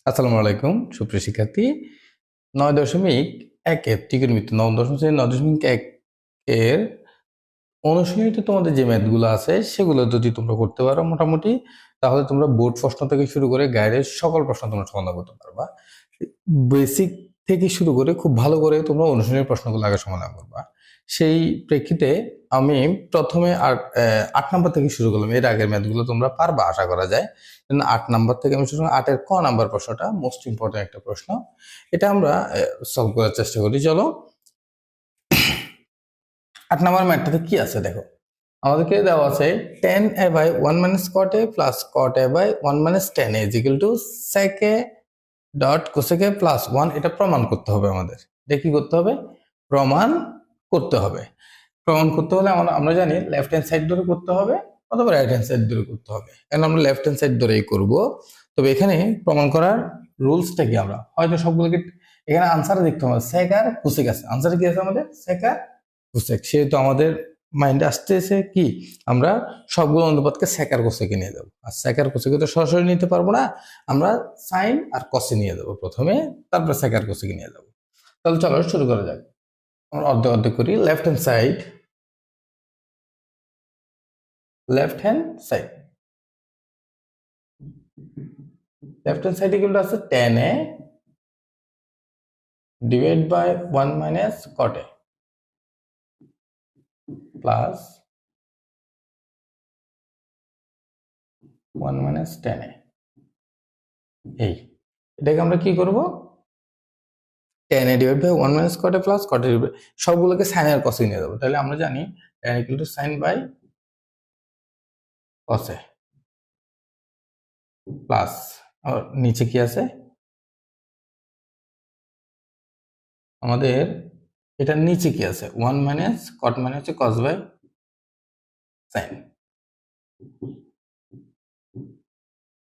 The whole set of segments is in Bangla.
আসসালামু আলাইকুম সুপ্রিয় শিক্ষার্থী। 9.1 ত্রিকোণমিতি নবম দশম শ্রেণীর 9.1 এর অনুশীলনীতে তোমাদের যে ম্যাথগুলো আছে সেগুলো যদি তোমরা করতে পারো মোটামুটি, তাহলে তোমরা বোর্ড প্রশ্ন থেকে শুরু করে গাইডের সকল প্রশ্ন তোমরা সমাধান করতে পারবা। বেসিক থেকে শুরু করে খুব ভালো করে তোমরা অনুশীলনের প্রশ্নগুলো আগে সমাধান করবা। সেই প্রেক্ষিতে আমি প্রথমে 8 নম্বর থেকে শুরু করলাম। এর আগের ম্যাথগুলো তোমরা পারবা আশা করা যায়। 8 নম্বর থেকে আমি শুরু 8-এর ক নাম্বার প্রশ্নটা মোস্ট ইম্পর্টেন্ট একটা প্রশ্ন। এটা আমরা সলভ করার চেষ্টা করি। চলো, 8 নম্বর ম্যাথটাতে কি আছে দেখো। আমাদেরকে দেওয়া আছে tan a/1 - cot a plus cot a/1 - tan a is equal to sec a dot cosec a plus 1। এটা প্রমাণ করতে হবে আমাদের। এটা কি করতে হবে? প্রমাণ করতে হবে। প্রমাণ করতে হলে আমরা জানি লেফট হ্যান্ড সাইড ধরে করতে হবে অথবা রাইট হ্যান্ড সাইড ধরে করতে হবে। এখন আমরা লেফট হ্যান্ড সাইড ধরেই করব। তবে এখানে প্রমাণ করার রুলসটা কি, আমরা হয়তো সবগুলোকে এখানে আনসারে দেখতে হবে sec আর cosec আছে। আনসারে কি আছে আমাদের? sec আর cosec। সেহেতু আমাদের মাইন্ডে আসতেছে কি, আমরা সবগুলো অনুপাতকে sec আর cosec নিয়ে যাবো। আর sec আর cosec তো সরাসরি নিতে পারবো না, আমরা sin আর cos নিয়ে যাবো প্রথমে, তারপর sec আর cosec নিয়ে যাবো। তাহলে চলো শুরু করা যাক। আমরা অর্ধেক অর্ধেক করি। Left hand side equal to আছে tan a divided by 1 minus cot a plus 1 minus tan a। এটাকে আমরা কি করব? tan a divided by 1 minus cot a plus cot a সবগুলোকে sin আর cos নিয়ে যাবো। তাহলে আমরা জানি tan equal to sin by cos a plus নিচে কি আছে আমাদের, এটার নিচে কি আছে 1 minus cot মানে হচ্ছে cos by sin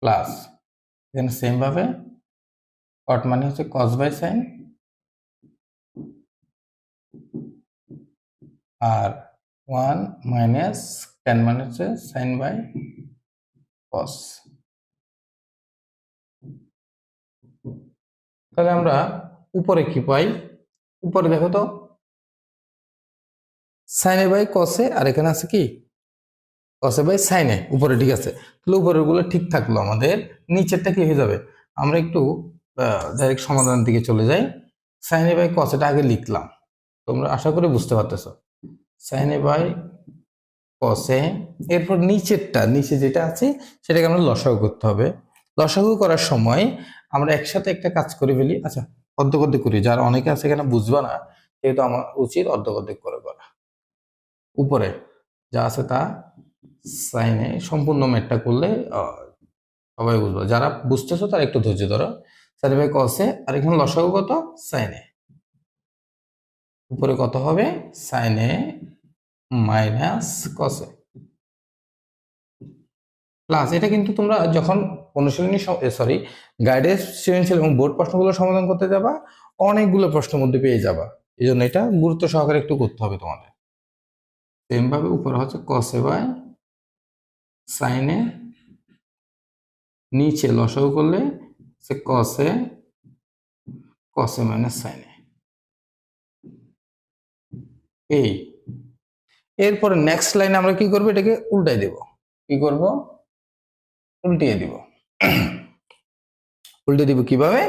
প্লাস এখানে সেম ভাবে cot মানে হচ্ছে cos by sin R 1 minus tan মানে হচ্ছে sin by cos। তাহলে আমরা উপরে কি পাই? উপরে দেখো তো sin a by cos a, আর এখানে আছে কি cos a by sin a। উপরে ঠিক আছে, তাহলে উপরের গুলো ঠিক থাকলো। আমাদের নিচেরটা কি হয়ে যাবে? আমরা একটু ডাইরেক্ট সমাধানের দিকে চলে যাই। sin a by cos এটা আগে লিখলাম, তোমরা আশা করি বুঝতে পারতেছো। sin a by cos a, এরপর নিচেরটা, নিচে যেটা আছে সেটাকে আমরা লসাগু করতে হবে। লসাগু করার সময় আমরা একসাথে একটা কাজ করে ফেলি। আচ্ছা, অর্ধেক অর্ধেক করি, যারা অনেকে আছে এখানে বুঝবা না, যেহেতু আমার উচিত অর্ধেক অর্ধেক করে করা। উপরে যা আছে তা সাইনে সম্পূর্ণ ম্যাথটা করলে সবাই বুঝবো। যারা বুঝতেছো তারা একটু ধৈর্য ধরো। সাইনে বাই কসে, আর এখানে লসাগু কত? সাইনে। উপরে কত হবে? সাইনে মাইনাস কসে প্লাস, এটা কিন্তু তোমরা যখন অনুশীলনী গাইডের সৃজনশীল এবং বোর্ড প্রশ্নগুলো সমাধান করতে যাবা অনেকগুলো প্রশ্নের মধ্যে পেয়ে যাবা। এই জন্য এটা গুরুত্ব সহকারে একটু করতে হবে তোমাদের। সেম ভাবে উপরে হচ্ছে কসে বাই সাইনে, নিচে লসাগু করলে সে কসে, কসে মাইনাস সাইনে। এই এরপরে নেক্সট লাইনে আমরা কি করবো? এটাকে উল্টাই দেব। কি করব? উল্টিয়ে দিব। উল্টে দিব কিভাবে?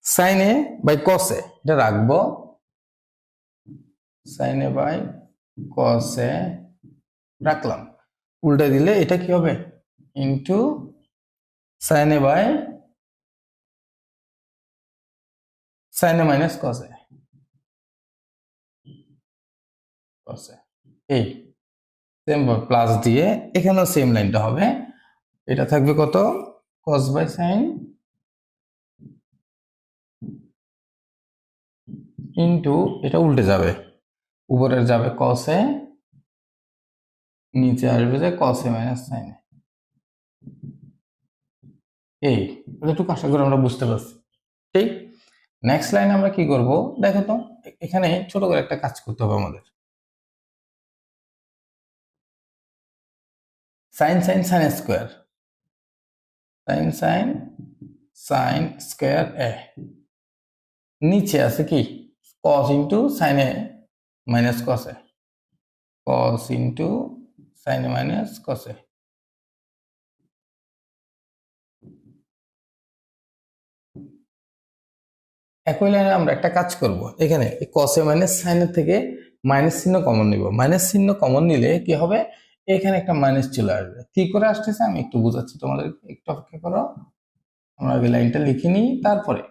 সাইনে বাই কসে এটা রাখবো, সাইনে বাই কসে রাখলাম। উল্টে দিলে এটা কি হবে? ইন্টু সাইনে বাই সাইনে মাইনাস কসে, কসে। এই সেম প্লাস দিয়ে এখানেও সেম লাইনটা হবে। এটা থাকবে কত? কস বাই সাইন ইন্টু, এটা উল্টে যাবে, উপরের যাবে কসে, নিচে আসবে যে কসে মাইনাস সাইনে। এই এতটুকু আশা করি আমরা বুঝতে পারছি। ঠিক নেক্সট লাইনে আমরা কি করব দেখো তো। এখানে ছোট করে একটা কাজ করতে হবে আমাদের। Sine sine sine square, sine sine sine square A, নিচে আছে কি cos into sine A minus cos A, cos into sine A minus cos A. একই লাইনে আমরা একটা কাজ করব, এখানে কস এ মাইনাস সাইন এর থেকে মাইনাস চিহ্ন কমন নিব। মাইনাস চিহ্ন কমন নিলে কি হবে, এখানে একটা মাইনাস চলে আসবে। কি করে আসতেছে আমি একটু বুঝাচ্ছি তোমাদের, একটু অপেক্ষা করো। আমরা আগে লাইনটা লিখে নিই, তারপরে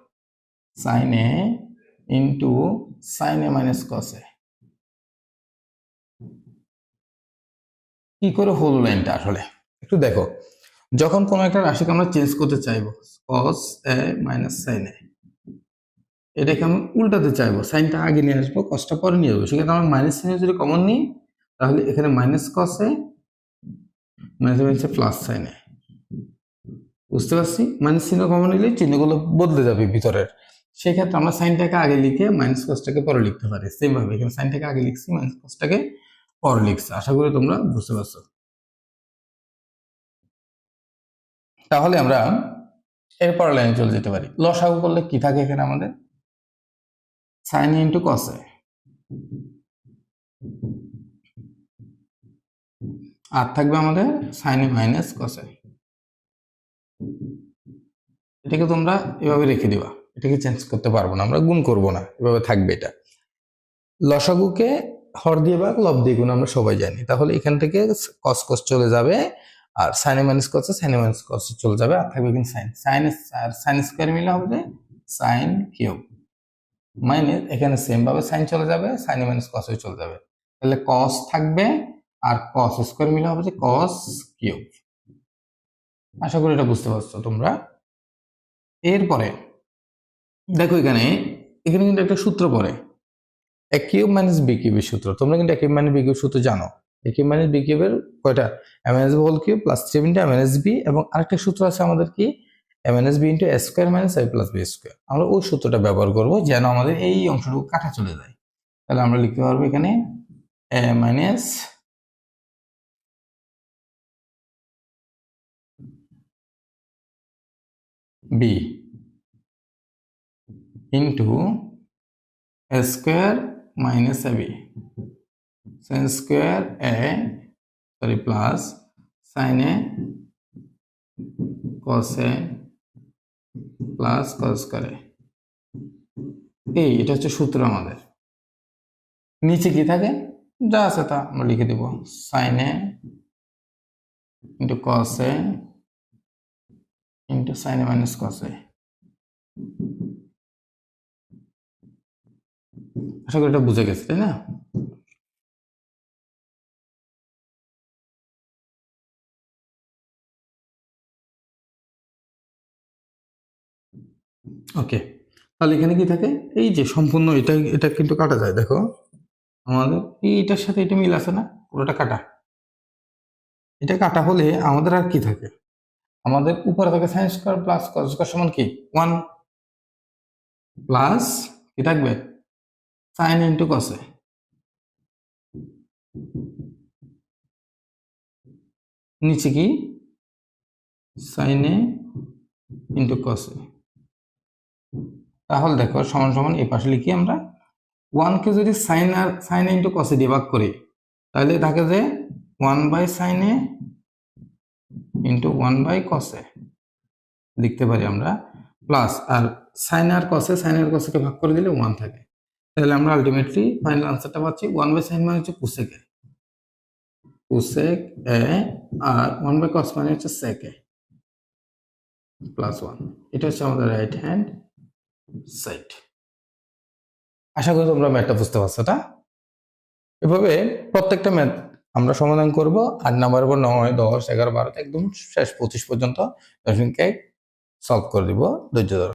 sign A into sine A minus cos এ। কি করে হলো লাইনটা আসলে একটু দেখো। যখন কোনো একটা রাশিকে আমরা চেঞ্জ করতে চাইবো, কস এ মাইনাস সাইন এ, এটাকে আমি উল্টাতে চাইবো, সাইনটা আগে নিয়ে আসবো, কসটা পরে নিয়ে যাবো। সেক্ষেত্রে আমরা মাইনাস সাইন যদি কমন নিই, তাহলে এখানে মাইনাস কস এ মাইনাস প্লাস সাইন এ। বুঝতে পারছি? মাইনাস চিহ্ন কমন নিলে চিহ্নগুলো বদলে যাবে ভিতরের। সেক্ষেত্রে আমরা সাইনটাকে আগে লিখে মাইনাস কসটাকে পরে লিখতে পারি। সেম ভাবে এখানে সাইনটাকে আগে লিখছি, মাইনাস কসটাকে পরে লিখছি। আশা করি তোমরা বুঝতে পারছো। তাহলে আমরা এরপর লাইনে চলে যেতে পারি। লসাগু করলে কি থাকে এখানে আমাদের, সাইন ইন্টু কস এ, আর থাকবে আমাদের সাইন এ মাইনাস কস এ। এটাকে তোমরা এভাবে রেখে দিবা, এটাকে চেঞ্জ করতে পারবো না, আমরা গুণ করব না, এভাবে থাকবে এটা। লসাগুকে হর দিয়ে ভাগ, লব দিয়ে গুণ আমরা সবাই জানি। তাহলে এখান থেকে কস কস চলে যাবে, আর সাইন এ মাইনাস কস চলে যাবে, আর থাকবে কিন্তু সাইন আর সাইন স্কোয়ার মিলে হবে যে সাইন কিউব, মাইনাস এখানে সেম ভাবে সাইন চলে যাবে, সাইন এ মাইনাস কস চলে যাবে। তাহলে কস থাকবে, আর কস স্কোয়ার মিলে হবে যে কস কিউব। আশা করি এটা বুঝতে পারছো তোমরা। এরপরে দেখো এখানে এখানে কিন্তু একটা সূত্র পড়ে, এ কিউব মাইনাস বি কিউবের সূত্র। তোমরা কিন্তু a cube minus b cube সূত্র জানো। এ কিউব মাইনাস বি কিউবের কয়টা, a minus b whole cube plus 3 into a minus b, এবং আরেকটা সূত্র আছে আমাদের কি, a minus b into a square minus a plus b square. আমরা ওই সূত্রটা ব্যবহার করব যেন আমাদের এই অংশটুকু কাটা চলে যায়। তাহলে আমরা লিখতে পারবো এখানে এ minus B into A square minus A B, sine square A sorry plus sign A cos A plus cos square এ। এই এটা হচ্ছে সূত্র আমাদের। নিচে কি থাকে, যা আছে তা আমরা লিখে দেব, sign A into cos A into sine A minus cos এ। আশা করি এটা বুঝে গেছে, তাই না? ওকে, তাহলে এখানে কি থাকে, এই যে সম্পূর্ণ এটা এটা কিন্তু কাটা যায়। দেখো আমাদের এইটার সাথে এটা মিল আছে না, পুরোটা কাটা। এটা কাটা হলে আমাদের আর কি থাকে, আমাদের উপরে থাকে sine square plus cos square সমান কি 1 প্লাস কি থাকবে সাইন ইন্টু কস এ, নিচে কি সাইন এ ইন্টু কস এ। তাহলে দেখো সমান সমান এই পাশে লিখি আমরা, 1 কে যদি সাইন এ ইন্টু কস এ দিয়ে ভাগ করি, তাহলে থাকে যে 1 by sine A into 1 by cos A লিখতে পারি আমরা, প্লাস আর সাইন আর কসে, সাইন আর কসকে ভাগ করে দিলে 1 থাকে। তাহলে আমরা আলটিমেটলি ফাইনাল আনসারটা পাচ্ছি 1 বাই সাইন মানে হচ্ছে কোসেক এ, কোসেক এ, আর 1 বাই কস মানে হচ্ছে সেক এ প্লাস 1। এটা হচ্ছে আমাদের রাইট হ্যান্ড সাইড। আশা করি তোমরা ম্যাথটা বুঝতে পারছো। তা এভাবে প্রত্যেকটা ম্যাথ আমরা সমাধান করব, 8 নাম্বারের পর 9, 10, 11, 12 একদম শেষ 25 পর্যন্ত সলভ করে দিব। ধৈর্য ধরো।